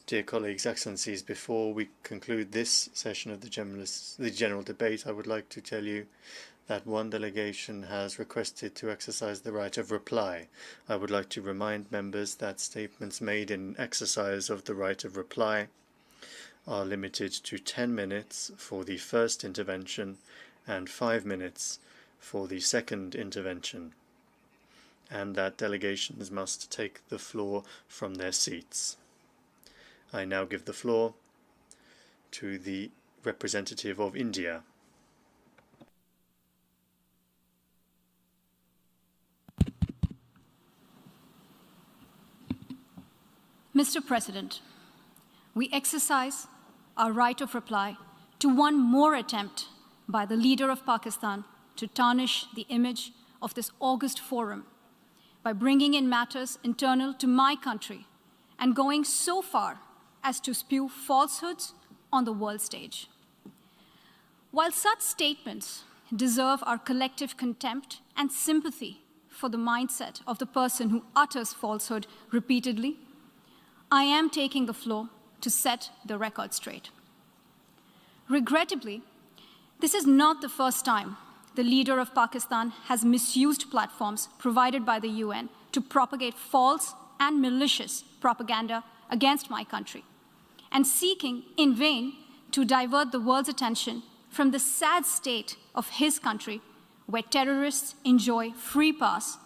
Dear colleagues, excellencies, before we conclude this session of the general debate, I would like to tell you that one delegation has requested to exercise the right of reply. I would like to remind members that statements made in exercise of the right of reply are limited to 10 minutes for the first intervention and 5 minutes for the second intervention, and that delegations must take the floor from their seats. I now give the floor to the representative of India. Mr. President, we exercise our right of reply to one more attempt by the leader of Pakistan to tarnish the image of this august forum by bringing in matters internal to my country and going so far as to spew falsehoods on the world stage. While such statements deserve our collective contempt and sympathy for the mindset of the person who utters falsehood repeatedly, I am taking the floor to set the record straight. Regrettably, this is not the first time the leader of Pakistan has misused platforms provided by the UN to propagate false and malicious propaganda against my country, and seeking in vain to divert the world's attention from the sad state of his country, where terrorists enjoy free pass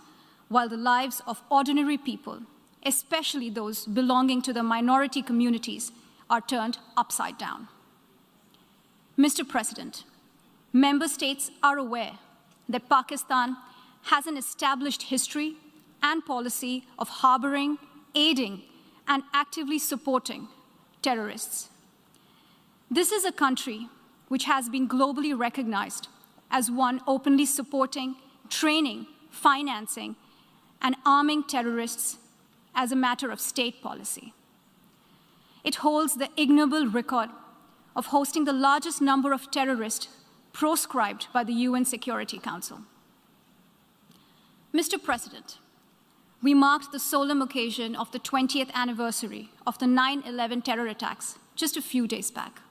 while the lives of ordinary people, especially those belonging to the minority communities, are turned upside down. Mr. President, member states are aware that Pakistan has an established history and policy of harboring, aiding, and actively supporting terrorists. This is a country which has been globally recognized as one openly supporting, training, financing, and arming terrorists as a matter of state policy. It holds the ignoble record of hosting the largest number of terrorists proscribed by the UN Security Council. Mr. President, we marked the solemn occasion of the 20th anniversary of the 9/11 terror attacks just a few days back.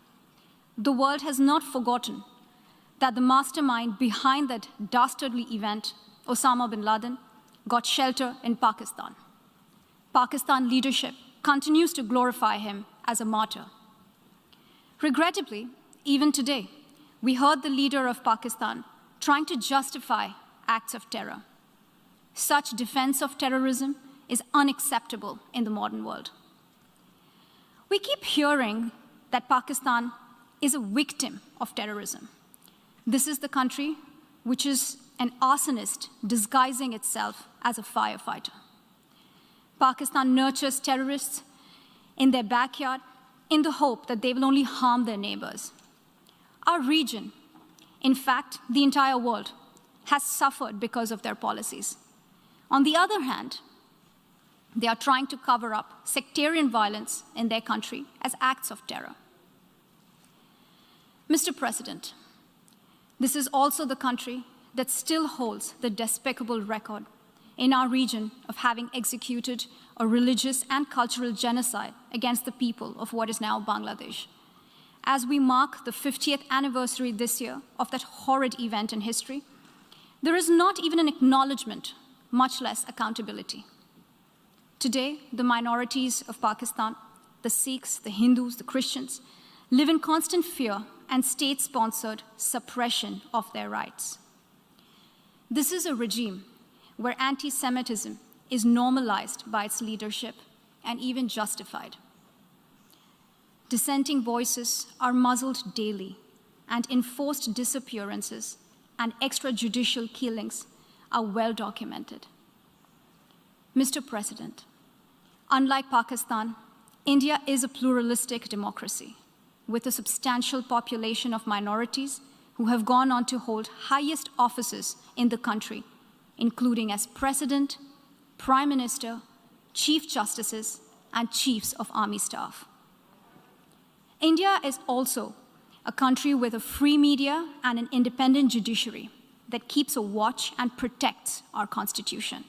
The world has not forgotten that the mastermind behind that dastardly event, Osama bin Laden, got shelter in Pakistan. Pakistan leadership continues to glorify him as a martyr. Regrettably, even today, we heard the leader of Pakistan trying to justify acts of terror. Such defense of terrorism is unacceptable in the modern world. We keep hearing that Pakistan is a victim of terrorism. This is the country which is an arsonist disguising itself as a firefighter. Pakistan nurtures terrorists in their backyard in the hope that they will only harm their neighbors. Our region, in fact, the entire world, has suffered because of their policies. On the other hand, they are trying to cover up sectarian violence in their country as acts of terror. Mr. President, this is also the country that still holds the despicable record in our region of having executed a religious and cultural genocide against the people of what is now Bangladesh. As we mark the 50th anniversary this year of that horrid event in history, there is not even an acknowledgement, much less accountability. Today, the minorities of Pakistan, the Sikhs, the Hindus, the Christians, live in constant fear and state-sponsored suppression of their rights. This is a regime where anti-Semitism is normalized by its leadership and even justified. Dissenting voices are muzzled daily, and enforced disappearances and extrajudicial killings are well documented. Mr. President, unlike Pakistan, India is a pluralistic democracy with a substantial population of minorities who have gone on to hold highest offices in the country, including as President, Prime Minister, Chief Justices, and Chiefs of Army Staff. India is also a country with a free media and an independent judiciary that keeps a watch and protects our Constitution.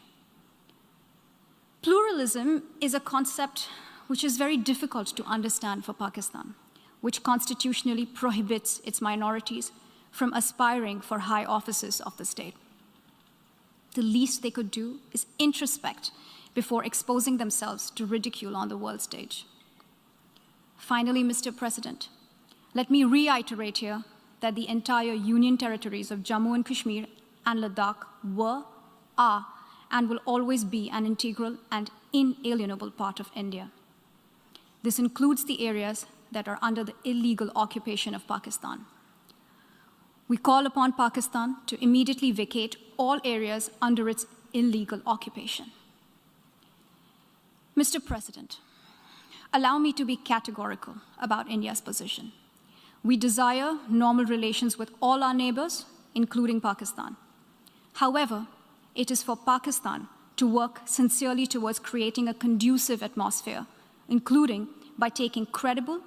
Pluralism is a concept which is very difficult to understand for Pakistan, which constitutionally prohibits its minorities from aspiring for high offices of the state. The least they could do is introspect before exposing themselves to ridicule on the world stage. Finally, Mr. President, let me reiterate here that the entire Union territories of Jammu and Kashmir and Ladakh were, are, and will always be an integral and inalienable part of India. This includes the areas that are under the illegal occupation of Pakistan. We call upon Pakistan to immediately vacate all areas under its illegal occupation. Mr. President, allow me to be categorical about India's position. We desire normal relations with all our neighbors, including Pakistan. However, it is for Pakistan to work sincerely towards creating a conducive atmosphere, including by taking credible,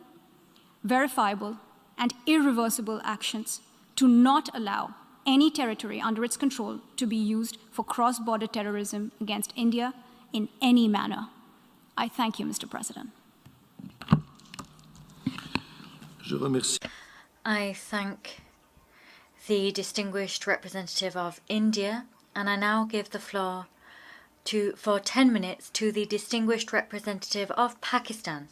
verifiable, and irreversible actions to not allow any territory under its control to be used for cross-border terrorism against India in any manner. I thank you, Mr. President. I thank the distinguished representative of India, and I now give the floor for 10 minutes to the distinguished representative of Pakistan.